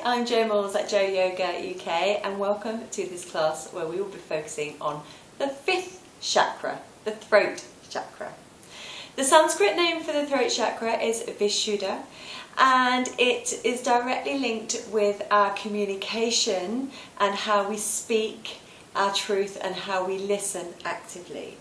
I'm Jo Mills at Jo Yoga UK, and welcome to this class where we will be focusing on the fifth chakra, the throat chakra. The Sanskrit name for the throat chakra is Vishuddha, and it is directly linked with our communication and how we speak our truth and how we listen actively.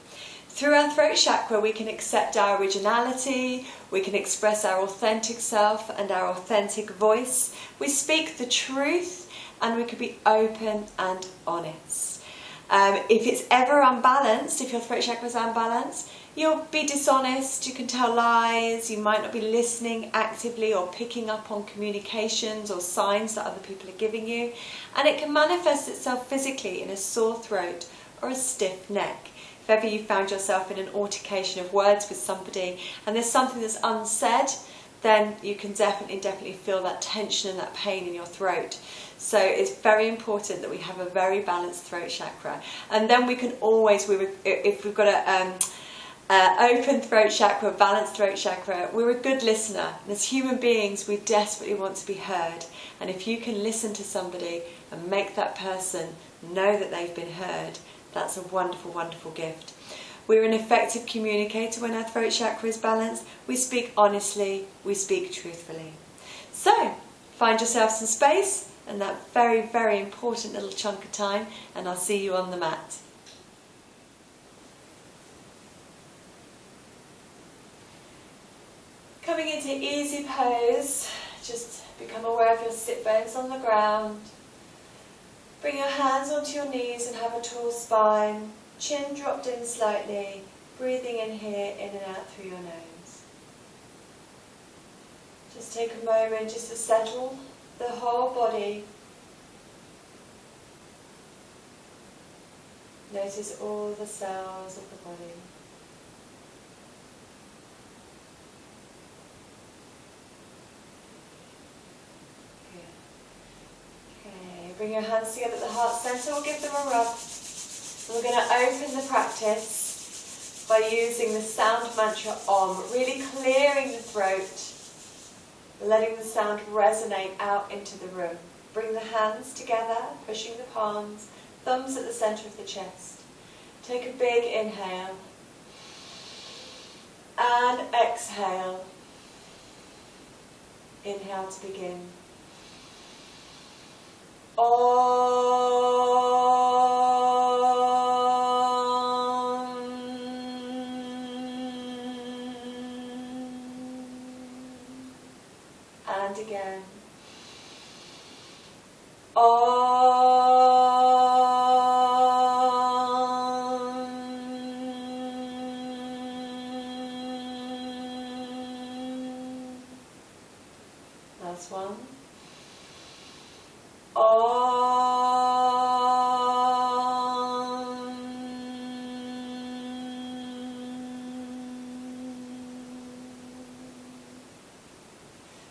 Through our throat chakra we can accept our originality, we can express our authentic self and our authentic voice, we speak the truth, and we can be open and honest. If it's ever unbalanced, if your throat chakra is unbalanced, you'll be dishonest, you can tell lies, you might not be listening actively or picking up on communications or signs that other people are giving you, and it can manifest itself physically in a sore throat or a stiff neck. If ever you found yourself in an altercation of words with somebody and there's something that's unsaid, then you can definitely feel that tension and that pain in your throat. So it's very important that we have a very balanced throat chakra. And then we can always, if we've got an open throat chakra, balanced throat chakra, we're a good listener. And as human beings, we desperately want to be heard. And if you can listen to somebody and make that person know that they've been heard, that's a wonderful, wonderful gift. We're an effective communicator when our throat chakra is balanced. We speak honestly, we speak truthfully. So, find yourself some space and that very, very important little chunk of time, and I'll see you on the mat. Coming into easy pose, just become aware of your sit bones on the ground. Bring your hands onto your knees and have a tall spine, chin dropped in slightly, breathing in here, in and out through your nose. Just take a moment just to settle the whole body. Notice all the cells of the body. Bring your hands together at the heart centre, we'll give them a rub. And we're going to open the practice by using the sound mantra Om, really clearing the throat, letting the sound resonate out into the room. Bring the hands together, pushing the palms, thumbs at the centre of the chest. Take a big inhale and exhale. Inhale to begin. Om. And again. Om. Last one.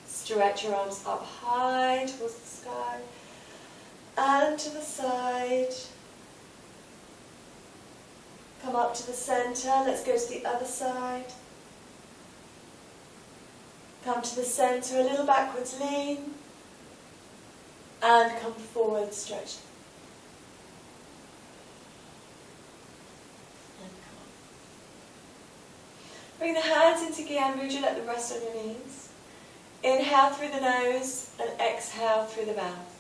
Stretch your arms up high towards the sky and to the side. Come up to the centre. Let's go to the other side. Come to the centre, a little backwards lean. And come forward, stretch. And come on. Bring the hands into Gyan Mudra, let them rest on your knees. Inhale through the nose and exhale through the mouth.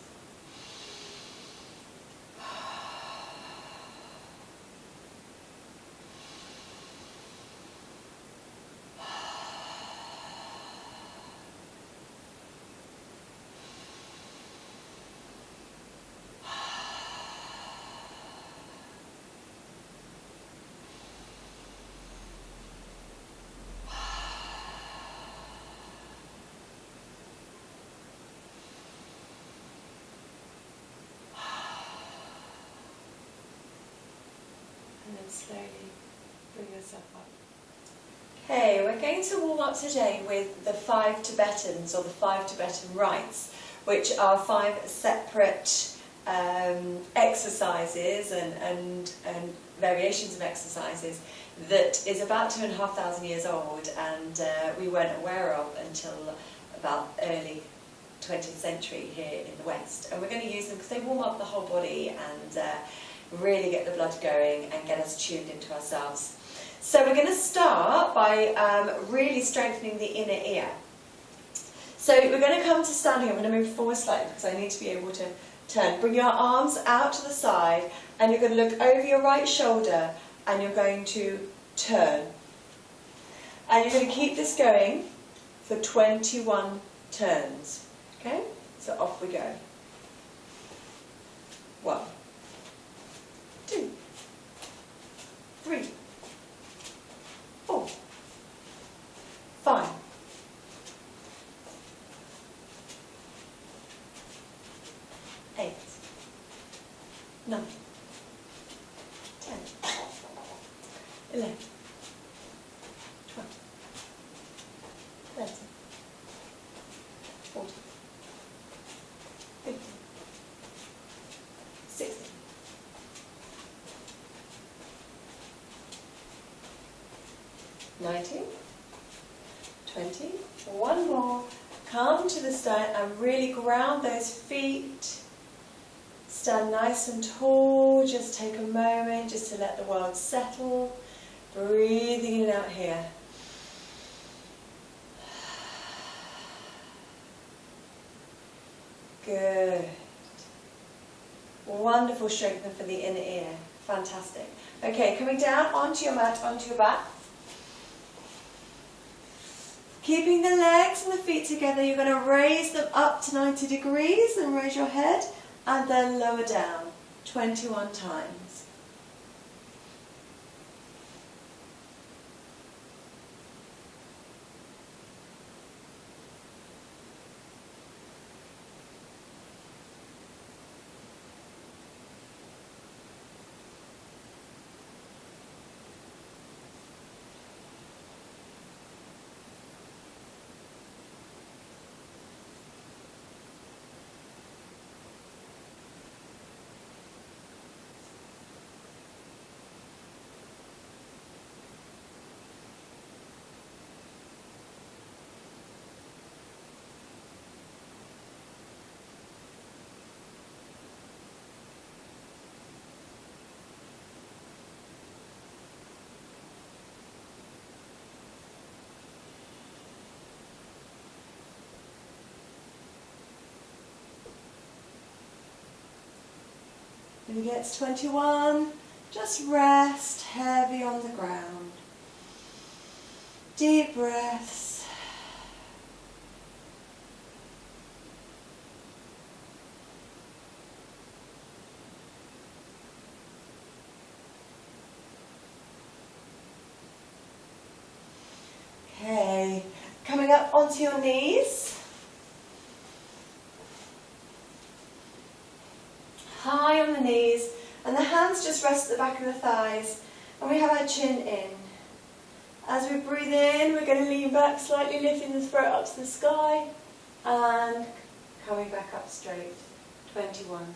And then slowly bring yourself up. Okay, we're going to warm up today with the 5 Tibetans, or the 5 Tibetan rites, which are 5 separate exercises and variations of exercises that is about 2,500 years old, and we weren't aware of until about early 20th century here in the West, and we're going to use them because they warm up the whole body and really get the blood going and get us tuned into ourselves. So we're going to start by really strengthening the inner ear. So we're going to come to standing. I'm going to move forward slightly because I need to be able to turn. Bring your arms out to the side, and you're going to look over your right shoulder, and you're going to turn. And you're going to keep this going for 21 turns. Okay? So off we go. 1, 2, 3, 4, 5, 8, 9, 10, 11, 12, 13, 14, 15, 16, 19, 20, one more. Come to the stand and really ground those feet. Stand nice and tall. Just take a moment just to let the world settle. Breathing in and out here. Good. Wonderful strengthening for the inner ear. Fantastic. Okay, coming down onto your mat, onto your back. Keeping the legs and the feet together, you're going to raise them up to 90 degrees and raise your head, and then lower down 21 times. When you get to 21, just rest heavy on the ground. Deep breaths. Okay, coming up onto your knees. High on the knees, and the hands just rest at the back of the thighs, and we have our chin in. As we breathe in, we're going to lean back slightly, lifting the throat up to the sky, and coming back up straight. 21.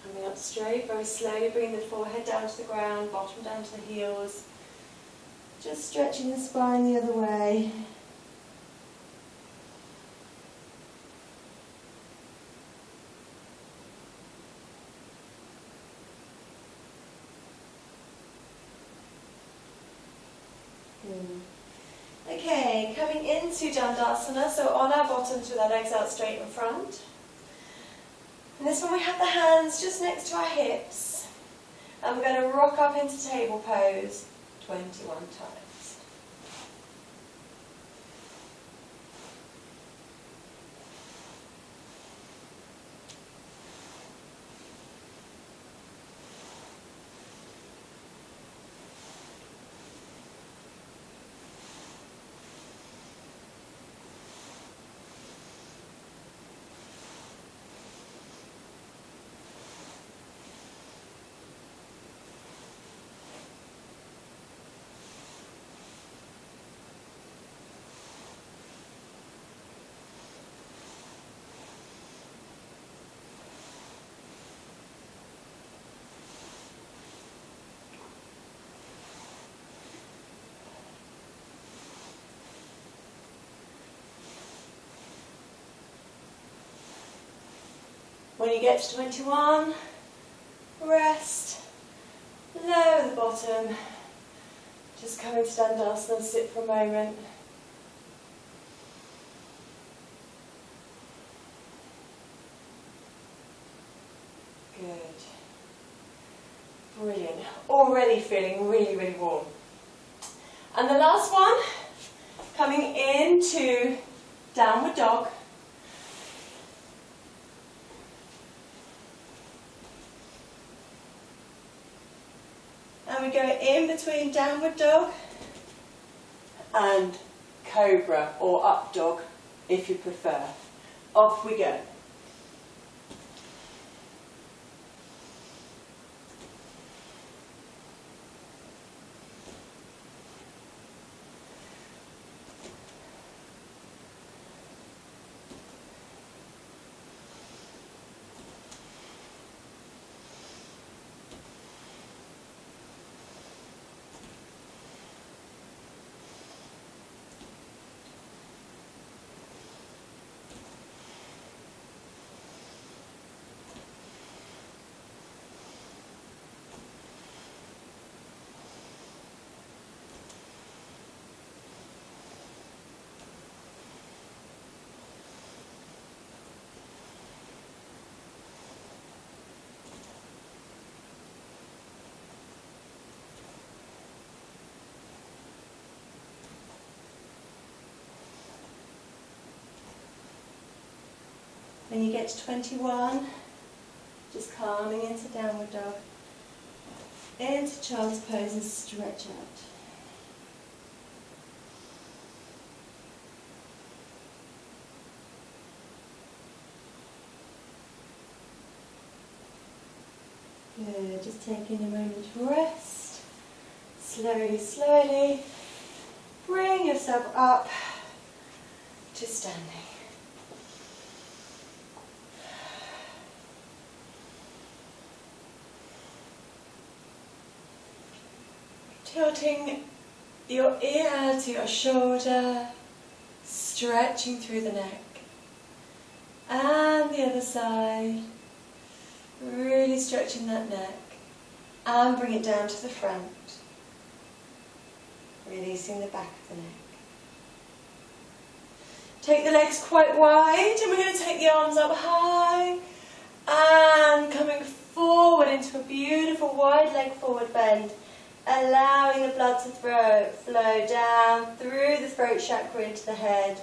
Coming up straight, very slowly, bring the forehead down to the ground, bottom down to the heels. Just stretching the spine the other way. Okay, coming into Dandasana, so on our bottoms with our legs out straight in front. And this one we have the hands just next to our hips. And we're going to rock up into table pose 21 times. When you get to 21, rest, lower the bottom, just come into Dandasana, sit for a moment. Good. Brilliant. Already feeling really, really warm. And the last one, coming into downward dog. And we go in between downward dog and cobra or up dog if you prefer. Off we go. When you get to 21, just calming into downward dog, into child's pose and stretch out. Good, just taking a moment to rest. Slowly, slowly, bring yourself up to standing. Tilting your ear to your shoulder, stretching through the neck. And the other side, really stretching that neck. And bring it down to the front, releasing the back of the neck. Take the legs quite wide, and we're going to take the arms up high. And coming forward into a beautiful wide leg forward bend. Allowing the blood to flow down through the throat chakra into the head.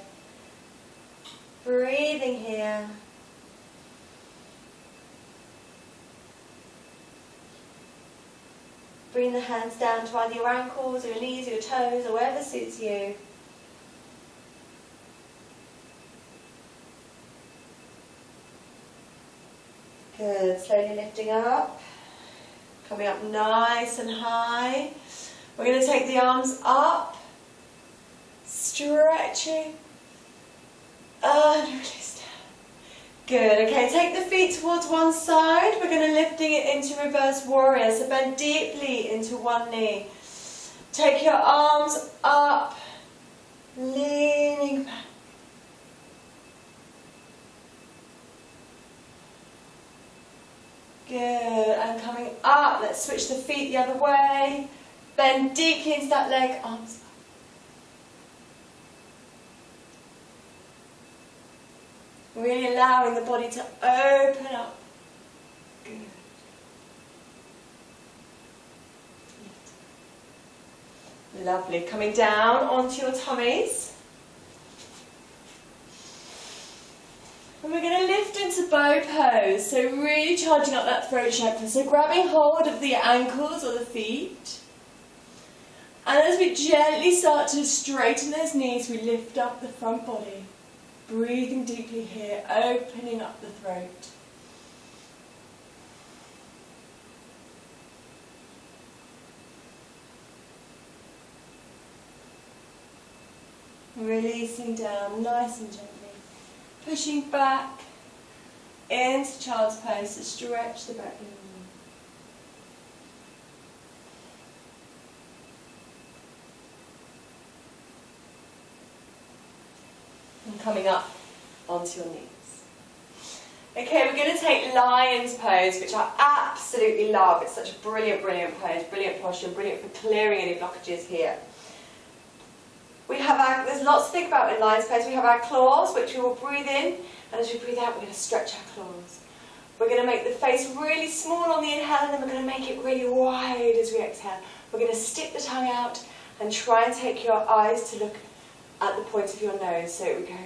Breathing here. Bring the hands down to either your ankles or your knees or your toes or wherever suits you. Good. Slowly lifting up. Coming up nice and high. We're going to take the arms up, stretching, and release down. Good, okay, take the feet towards one side. We're going to lifting it into reverse warrior, so bend deeply into one knee. Take your arms up, leaning back. Good, and coming up, let's switch the feet the other way. Bend deeply into that leg, arms up. Really allowing the body to open up. Good. Lovely. Coming down onto your tummies. And we're going to lift into bow pose, so really charging up that throat chakra. So grabbing hold of the ankles or the feet. And as we gently start to straighten those knees, we lift up the front body. Breathing deeply here, opening up the throat. Releasing down nice and gently. Pushing back into child's pose to stretch the back of the knee. And coming up onto your knees. Okay, we're going to take lion's pose, which I absolutely love. It's such a brilliant, brilliant pose, brilliant posture, brilliant for clearing any blockages here. There's lots to think about in lion's pose. We have our claws, which we will breathe in, and as we breathe out, we're going to stretch our claws. We're going to make the face really small on the inhale, and then we're going to make it really wide as we exhale. We're going to stick the tongue out and try and take your eyes to look at the point of your nose. So we go.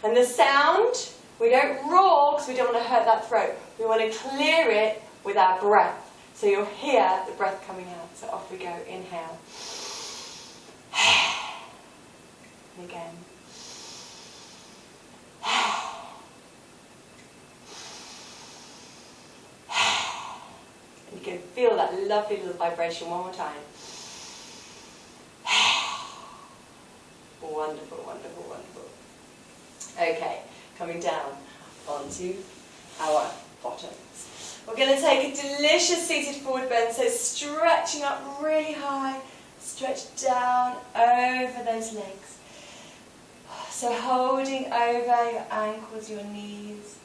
And the sound, we don't roar because we don't want to hurt that throat. We want to clear it with our breath. So you'll hear the breath coming out. So off we go. Inhale. And again. And you can feel that lovely little vibration one more time. Wonderful, wonderful, wonderful. Okay, coming down onto our bottoms. We're going to take a delicious seated forward bend, so stretching up really high, stretch down over those legs. So holding over your ankles, your knees,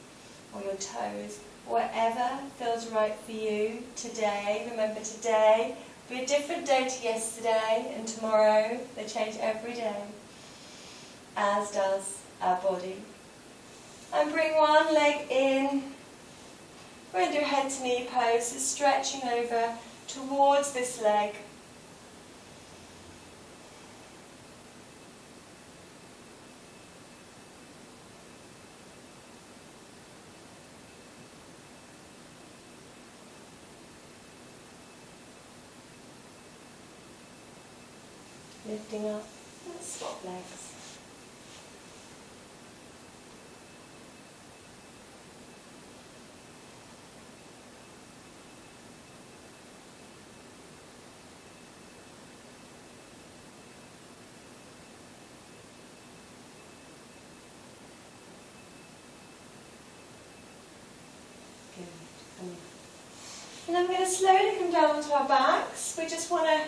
or your toes, whatever feels right for you today. Remember, today will be a different day to yesterday, and tomorrow. They change every day, as does our body. And bring one leg in. We're going to do a head to knee pose, so stretching over towards this leg. Lifting up, let's swap legs. And then we're going to slowly come down onto our backs. We just want to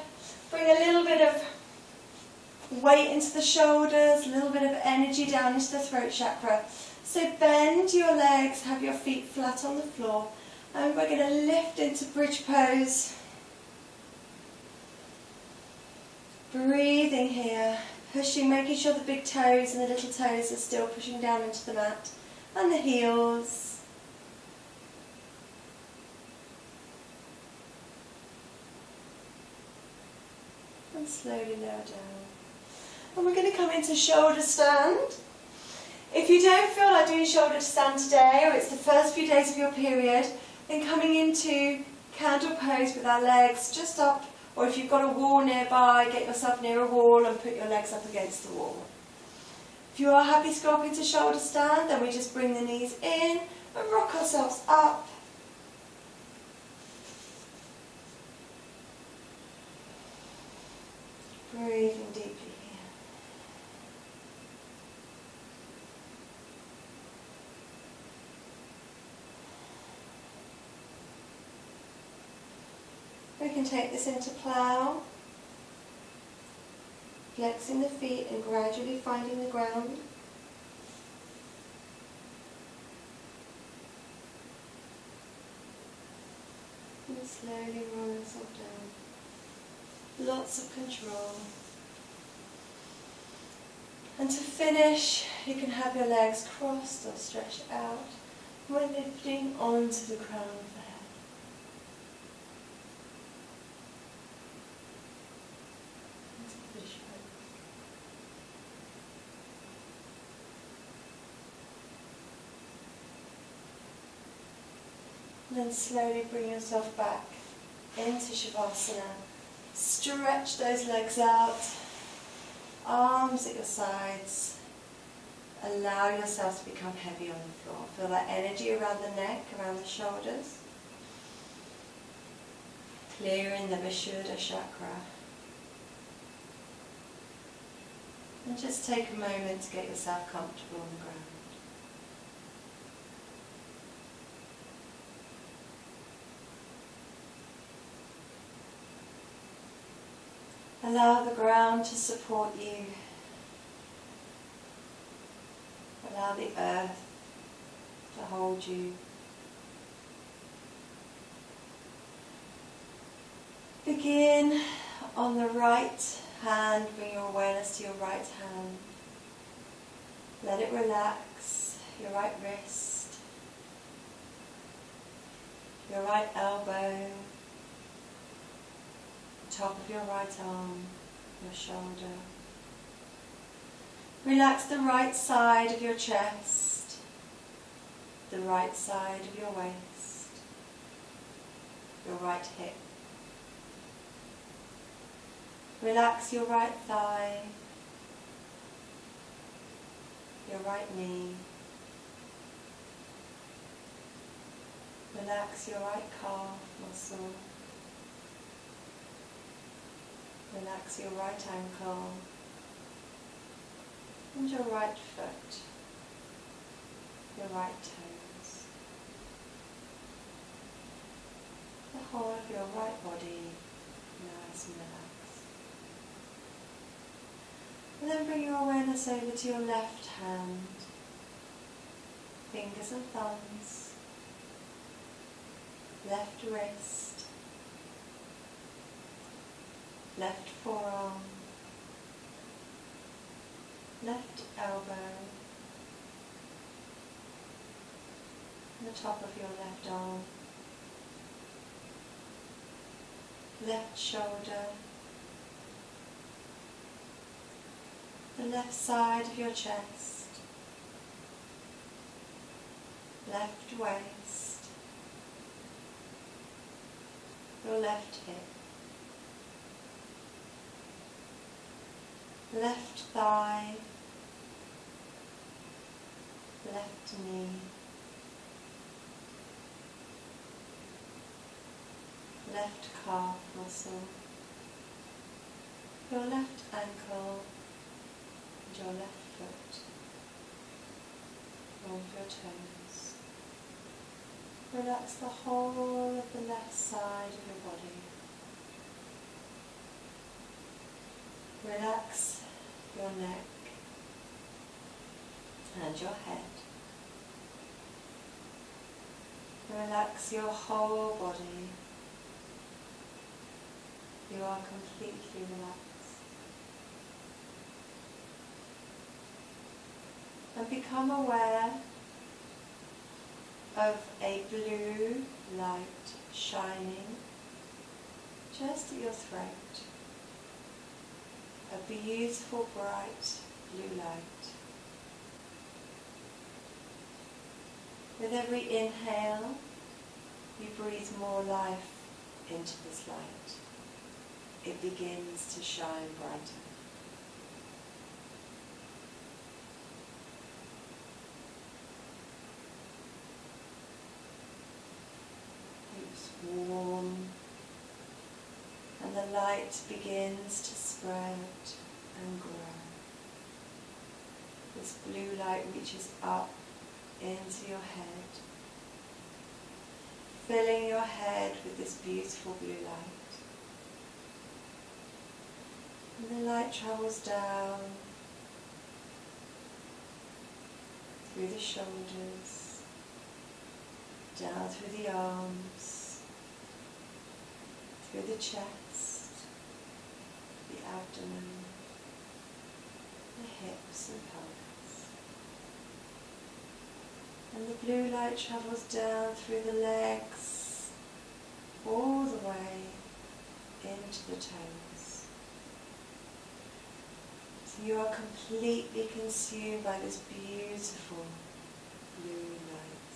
bring a little bit of weight into the shoulders, a little bit of energy down into the throat chakra. So bend your legs, have your feet flat on the floor, and we're going to lift into bridge pose. Breathing here, pushing, making sure the big toes and the little toes are still pushing down into the mat, and the heels. And slowly lower down. And we're going to come into shoulder stand. If you don't feel like doing shoulder stand today, or it's the first few days of your period, then coming into candle pose with our legs just up, or if you've got a wall nearby, get yourself near a wall and put your legs up against the wall. If you are happy to go up into shoulder stand, then we just bring the knees in and rock ourselves up. Breathing deeply here. We can take this into plough, flexing the feet and gradually finding the ground. And slowly roll yourself down. Lots of control. And to finish, you can have your legs crossed or stretched out. We're lifting onto the crown of the head. And then slowly bring yourself back into Shavasana. Stretch those legs out, arms at your sides. Allow yourself to become heavy on the floor. Feel that energy around the neck, around the shoulders. Clearing the Vishuddha chakra. And just take a moment to get yourself comfortable on the ground. Allow the ground to support you. Allow the earth to hold you. Begin on the right hand, bring your awareness to your right hand. Let it relax, your right wrist, your right elbow, top of your right arm, your shoulder. Relax the right side of your chest, the right side of your waist, your right hip. Relax your right thigh, your right knee. Relax your right calf muscle. Relax your right ankle and your right foot, your right toes. The whole of your right body nice and relaxed. And then bring your awareness over to your left hand, fingers and thumbs, left wrist, left forearm, left elbow, and the top of your left arm, left shoulder, the left side of your chest, left waist, your left hip, left thigh, left knee, left calf muscle, your left ankle, and your left foot, all of your toes. Relax the whole of the left side of your body. Relax your neck and your head. Relax your whole body. You are completely relaxed. And become aware of a blue light shining just at your throat. A beautiful bright blue light. With every inhale, you breathe more life into this light. It begins to shine brighter. It's warm, and the light begins to spread and grow. This blue light reaches up into your head, filling your head with this beautiful blue light. And the light travels down through the shoulders, down through the arms, through the chest, the abdomen, the hips and pelvis. And the blue light travels down through the legs, all the way into the toes. So you are completely consumed by this beautiful blue light.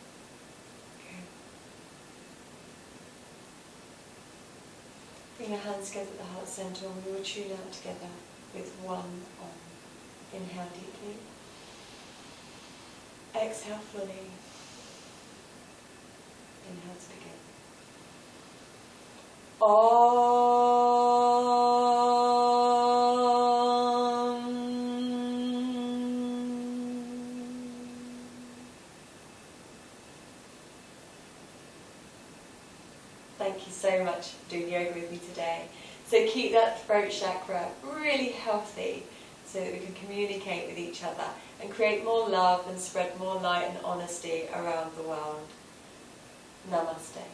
Bring your hands together at the heart centre, and we will tune out together with one Om. Inhale deeply. Exhale fully. Inhale to begin. Thank you so much for doing yoga with me today. So keep that throat chakra really healthy so that we can communicate with each other and create more love and spread more light and honesty around the world. Namaste.